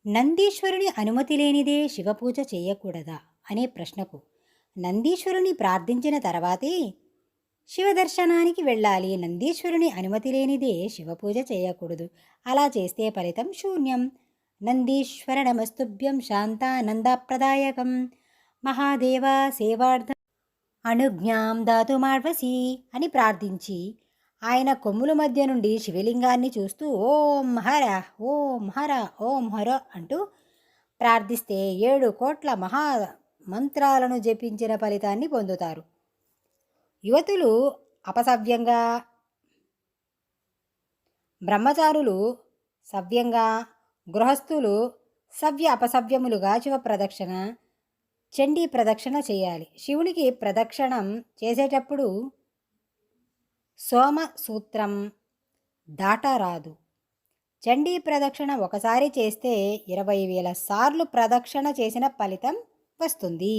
నందీశ్వరుని అనుమతి లేనిదే శివపూజ చేయకూడదా అనే ప్రశ్నకు నందీశ్వరుని ప్రార్థించిన తర్వాతే శివదర్శనానికి వెళ్ళాలి. నందీశ్వరుని అనుమతి లేనిదే శివపూజ చేయకూడదు. అలా చేస్తే ఫలితం శూన్యం. నందీశ్వర నమస్తుభ్యం శాంతానందప్రదాయకం మహాదేవ సేవార్థం అనుజ్ఞాం దాతుమార్వసి అని ప్రార్థించి ఆయన కొమ్ముల మధ్య నుండి శివలింగాన్ని చూస్తూ ఓం హర ఓం హర ఓం హర అంటూ ప్రార్థిస్తే 7 కోట్ల మహా మంత్రాలను జపించిన ఫలితాన్ని పొందుతారు. యువతులు అపసవ్యంగా, బ్రహ్మచారులు సవ్యంగా, గృహస్థులు సవ్య అపసవ్యములుగా శివ ప్రదక్షిణ, చండీ ప్రదక్షిణ చేయాలి. శివునికి ప్రదక్షిణం చేసేటప్పుడు సోమ సూత్రం దాటరాదు. చండీ ప్రదక్షిణ ఒకసారి చేస్తే 20,000 సార్లు ప్రదక్షిణ చేసిన ఫలితం వస్తుంది.